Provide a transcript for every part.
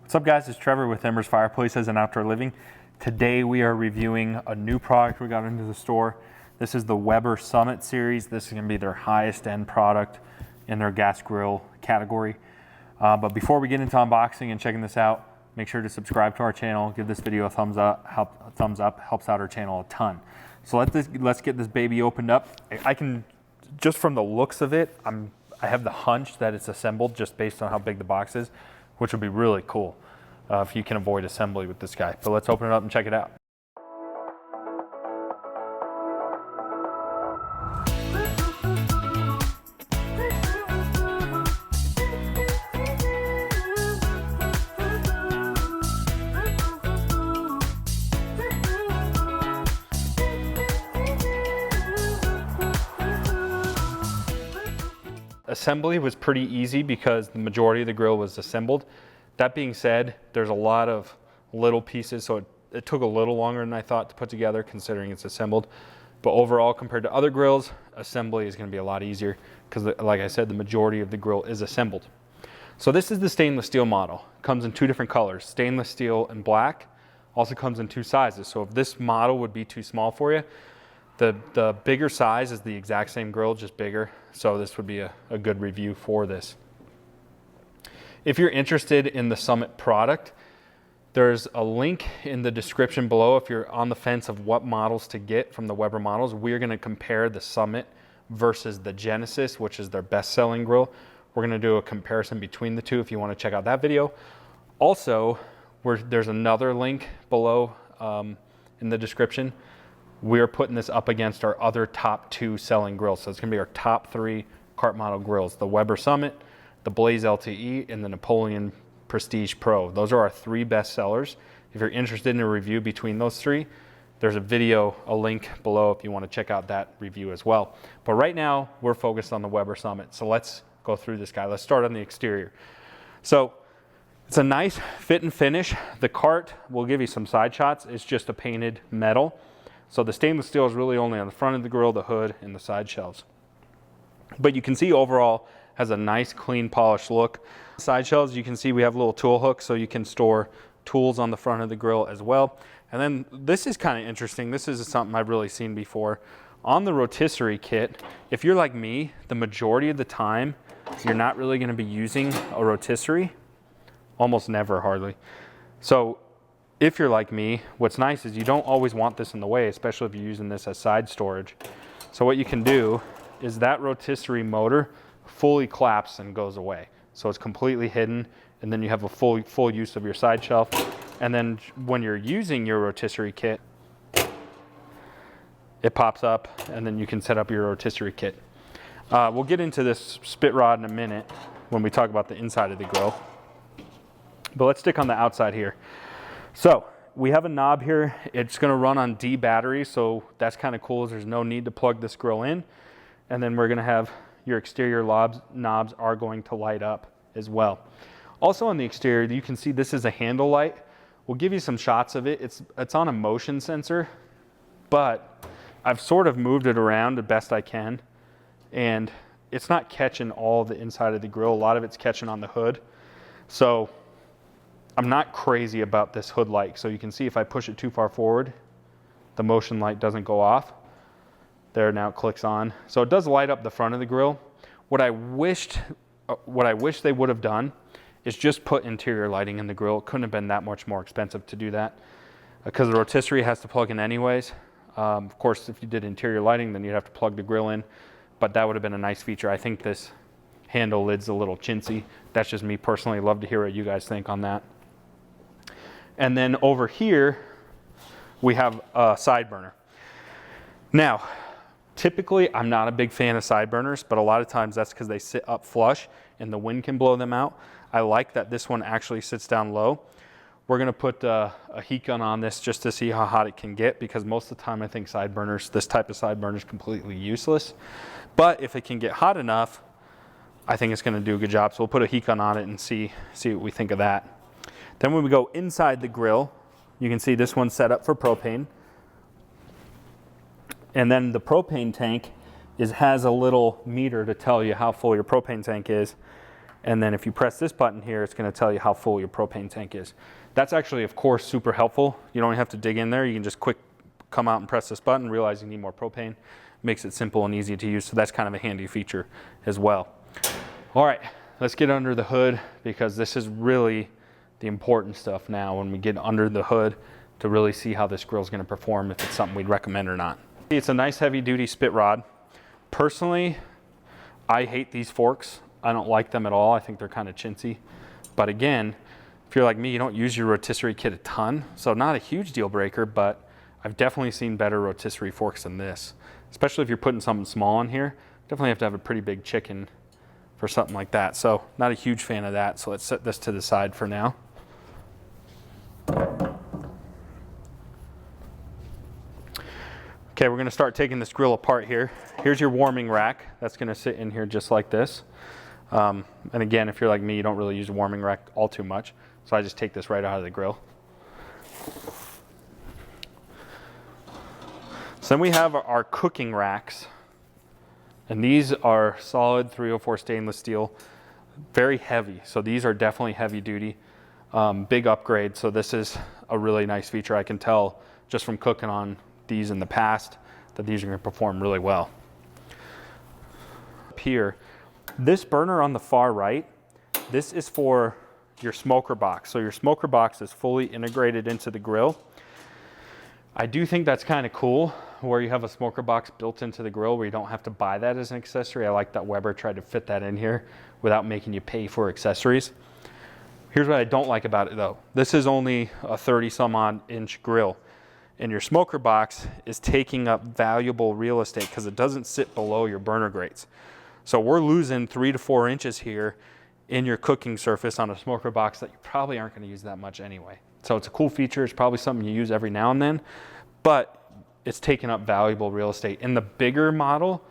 What's up guys, it's Trevor with Embers Fireplaces and Outdoor Living. Today we are reviewing a new product we got into the store. This is the Weber Summit series. This is going to be their highest end product in their gas grill category. But before we get into unboxing and checking this out, make sure to subscribe to our channel, give this video a thumbs up, helps out our channel a ton. So let's get this baby opened up. I can, just from the looks of it, I have the hunch that it's assembled just based on how big the box is, which would be really cool if you can avoid assembly with this guy. But let's open it up and check it out. Assembly was pretty easy because the majority of the grill was assembled. That being said, there's a lot of little pieces, so it took a little longer than I thought to put together considering it's assembled. But overall, compared to other grills, assembly is going to be a lot easier because, like I said, the majority of the grill is assembled. So this is the stainless steel model. It comes in two different colors, stainless steel and black. Also comes in two sizes. So if this model would be too small for you, the bigger size is the exact same grill, just bigger. So this would be a good review for this. If you're interested in the Summit product, there's a link in the description below. If you're on the fence of what models to get from the Weber models, we're going to compare the Summit versus the Genesis, which is their best-selling grill. We're going to do a comparison between the two if you want to check out that video. Also, there's another link below in the description. We're putting this up against our other top two selling grills. So it's going to be our top three cart model grills: the Weber Summit, the Blaze LTE, and the Napoleon Prestige Pro. Those are our three best sellers. If you're interested in a review between those three, there's a video, a link below if you want to check out that review as well. But right now, we're focused on the Weber Summit. So let's go through this guy. Let's start on the exterior. So it's a nice fit and finish. The cart will give you some side shots. It's just a painted metal. So the stainless steel is really only on the front of the grill, the hood, and the side shelves. But you can see overall has a nice, clean, polished look. Side shelves, you can see we have little tool hooks so you can store tools on the front of the grill as well. And then this is kind of interesting. This is something I've really seen before. On the Rotisserie Kit, if you're like me, the majority of the time, you're not really going to be using a rotisserie. Almost never, hardly. So if you're like me, what's nice is you don't always want this in the way, especially if you're using this as side storage. So what you can do is that rotisserie motor fully collapses and goes away. So it's completely hidden, and then you have a full use of your side shelf. And then when you're using your rotisserie kit, it pops up, and then you can set up your rotisserie kit. We'll get into this spit rod in a minute when we talk about the inside of the grill. But let's stick on the outside here. So we have a knob here. It's going to run on D batteries, so that's kind of cool. There's no need to plug this grill in. And then we're going to have your exterior knobs are going to light up as well. Also on the exterior, you can see this is a handle light. We'll give you some shots of it. It's on a motion sensor, but I've sort of moved it around the best I can, and it's not catching all the inside of the grill. A lot of it's catching on the hood. So I'm not crazy about this hood light. So you can see if I push it too far forward, the motion light doesn't go off. There, now it clicks on. So it does light up the front of the grill. What I wish they would have done is just put interior lighting in the grill. It couldn't have been that much more expensive to do that because the rotisserie has to plug in anyways. Of course, if you did interior lighting, then you'd have to plug the grill in, but that would have been a nice feature. I think this handle lid's a little chintzy. That's just me personally. Love to hear what you guys think on that. And then over here, we have a side burner. Now, typically, I'm not a big fan of side burners, but a lot of times that's because they sit up flush and the wind can blow them out. I like that this one actually sits down low. We're going to put a heat gun on this just to see how hot it can get, because most of the time I think side burners, this type of side burner is completely useless. But if it can get hot enough, I think it's going to do a good job. So we'll put a heat gun on it and see what we think of that. Then when we go inside the grill, you can see this one's set up for propane. And then the propane tank has a little meter to tell you how full your propane tank is. And then if you press this button here, it's going to tell you how full your propane tank is. That's actually, of course, super helpful. You don't have to dig in there. You can just quick come out and press this button, realize you need more propane. Makes it simple and easy to use. So that's kind of a handy feature as well. All right, let's get under the hood, because this is really the important stuff now when we get under the hood to really see how this grill is going to perform, if it's something we'd recommend or not. It's a nice heavy duty spit rod. Personally, I hate these forks. I don't like them at all. I think they're kind of chintzy. But again, if you're like me, you don't use your rotisserie kit a ton, so not a huge deal breaker, but I've definitely seen better rotisserie forks than this. Especially if you're putting something small in here, definitely have to have a pretty big chicken for something like that. So not a huge fan of that, so let's set this to the side for now. Okay, we're gonna start taking this grill apart here. Here's your warming rack. That's gonna sit in here just like this. And again, if you're like me, you don't really use a warming rack all too much. So I just take this right out of the grill. So then we have our cooking racks. And these are solid 304 stainless steel, very heavy. So these are definitely heavy duty, big upgrade. So this is a really nice feature. I can tell just from cooking on these in the past that these are going to perform really well. Up here, this burner on the far right, this is for your smoker box. So your smoker box is fully integrated into the grill. I do think that's kind of cool, where you have a smoker box built into the grill where you don't have to buy that as an accessory. I like that Weber tried to fit that in here without making you pay for accessories. Here's what I don't like about it though. This is only a 30 some odd inch grill, and your smoker box is taking up valuable real estate because it doesn't sit below your burner grates. So we're losing 3 to 4 inches here in your cooking surface on a smoker box that you probably aren't going to use that much anyway. So it's a cool feature. It's probably something you use every now and then, but it's taking up valuable real estate. In the bigger model,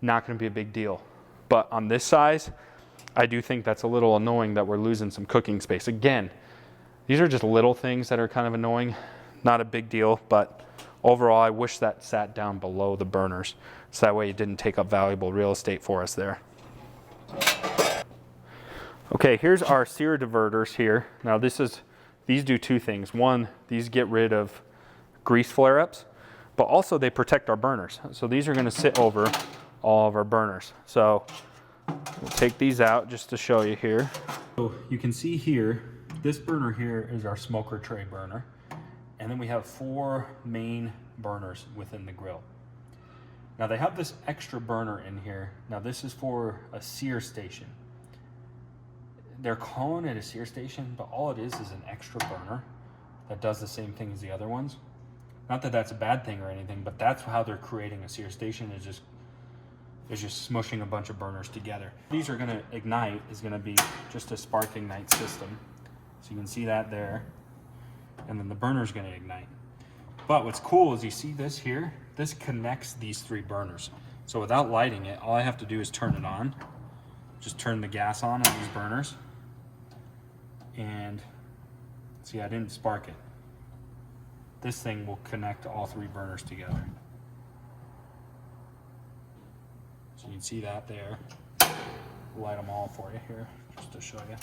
not going to be a big deal. But on this size, I do think that's a little annoying that we're losing some cooking space. Again, these are just little things that are kind of annoying. Not a big deal, but overall, I wish that sat down below the burners, so that way it didn't take up valuable real estate for us there. Okay, here's our Seared Diverters here. Now these do two things. One, these get rid of grease flare-ups, but also they protect our burners. So these are gonna sit over all of our burners. So we'll take these out just to show you here. So you can see here, this burner here is our smoker tray burner. And then we have 4 main burners within the grill. Now they have this extra burner in here. Now this is for a sear station. They're calling it a sear station, but all it is an extra burner that does the same thing as the other ones. Not that that's a bad thing or anything, but that's how they're creating a sear station, is just smushing a bunch of burners together. These are gonna ignite, is gonna be just a spark ignite system. So you can see that there. And then the burner is going to ignite. But what's cool is you see this here, this connects these 3 burners. So without lighting it, all I have to do is turn it on. Just turn the gas on these burners. And see, I didn't spark it. This thing will connect all 3 burners together. So you can see that there. Light them all for you here, just to show you.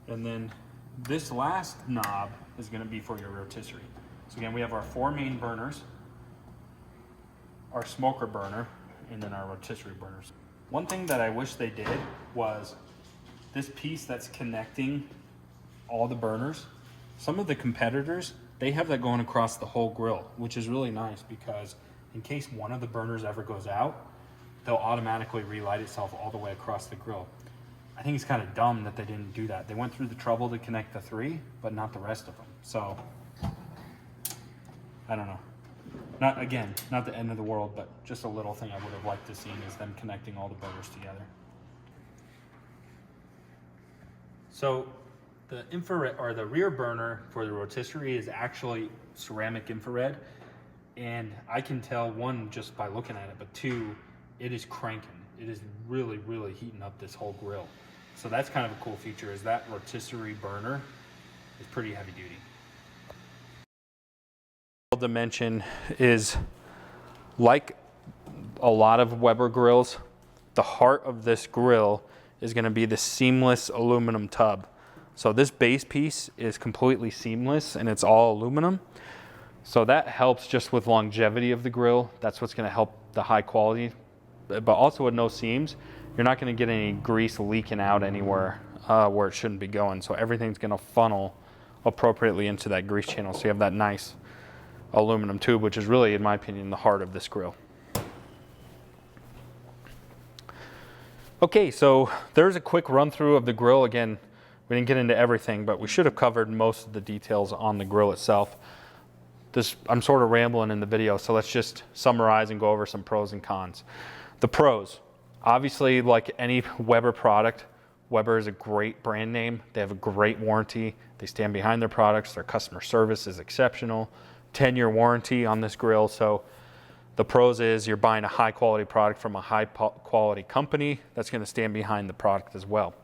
And then this last knob is going to be for your rotisserie. So again, we have our 4 main burners, our smoker burner, and then our rotisserie burners. One thing that I wish they did was this piece that's connecting all the burners. Some of the competitors, they have that going across the whole grill, which is really nice because in case one of the burners ever goes out, they'll automatically relight itself all the way across the grill. I think it's kind of dumb that they didn't do that. They went through the trouble to connect the 3, but not the rest of them. So, I don't know. Not the end of the world, but just a little thing I would have liked to see is them connecting all the burners together. So, the infrared, or the rear burner for the rotisserie, is actually ceramic infrared. And I can tell, 1, just by looking at it, but 2, it is cranking. It is really, really heating up this whole grill. So that's kind of a cool feature, is that rotisserie burner is pretty heavy duty. Dimension is like a lot of Weber grills. The heart of this grill is going to be the seamless aluminum tub. So this base piece is completely seamless and it's all aluminum. So that helps just with longevity of the grill. That's what's going to help the high quality. But also with no seams, you're not going to get any grease leaking out anywhere where it shouldn't be going. So everything's going to funnel appropriately into that grease channel. So you have that nice aluminum tube, which is really, in my opinion, the heart of this grill. Okay, so there's a quick run through of the grill. Again, we didn't get into everything, but we should have covered most of the details on the grill itself. I'm sort of rambling in the video, so let's just summarize and go over some pros and cons. The pros, obviously, like any Weber product, Weber is a great brand name. They have a great warranty. They stand behind their products. Their customer service is exceptional. 10-year warranty on this grill. So the pros is you're buying a high quality product from a high quality company that's going to stand behind the product as well.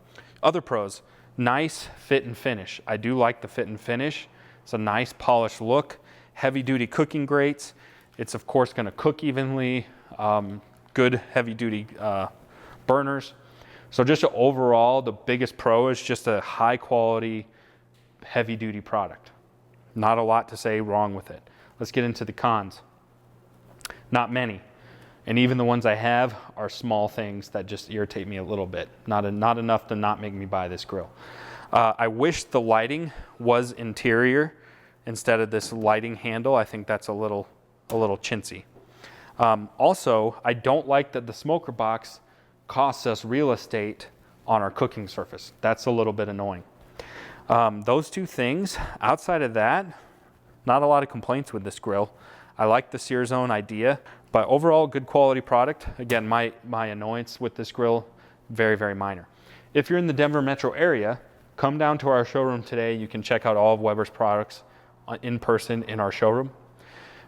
Other pros, nice fit and finish. I do like the fit and finish. It's a nice polished look. Heavy duty cooking grates. It's of course going to cook evenly. Good heavy duty burners. So just overall, the biggest pro is just a high quality, heavy duty product. Not a lot to say wrong with it. Let's get into the cons. Not many. And even the ones I have are small things that just irritate me a little bit. Not enough to not make me buy this grill. I wish the lighting was interior instead of this lighting handle. I think that's a little chintzy. Also, I don't like that the smoker box costs us real estate on our cooking surface. That's a little bit annoying. Those two things, outside of that, not a lot of complaints with this grill. I like the Sear Zone idea, but overall good quality product. Again, my annoyance with this grill, very, very minor. If you're in the Denver metro area, come down to our showroom today. You can check out all of Weber's products in person in our showroom.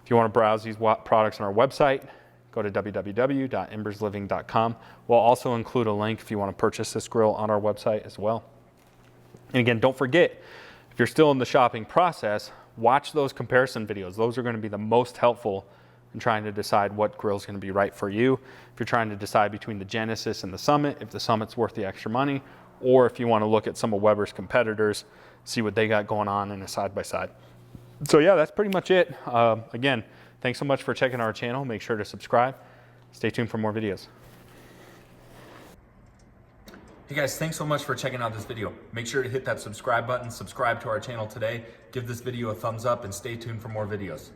If you want to browse these products on our website, go to www.embersliving.com. We'll also include a link if you want to purchase this grill on our website as well. And again, don't forget, if you're still in the shopping process, watch those comparison videos. Those are going to be the most helpful in trying to decide what grill is going to be right for you. If you're trying to decide between the Genesis and the Summit, if the Summit's worth the extra money, or if you want to look at some of Weber's competitors, see what they got going on in a side-by-side. So yeah, that's pretty much it. Again, thanks so much for checking our channel. Make sure to subscribe. Stay tuned for more videos. Hey guys, thanks so much for checking out this video. Make sure to hit that subscribe button, subscribe to our channel today, give this video a thumbs up, and stay tuned for more videos.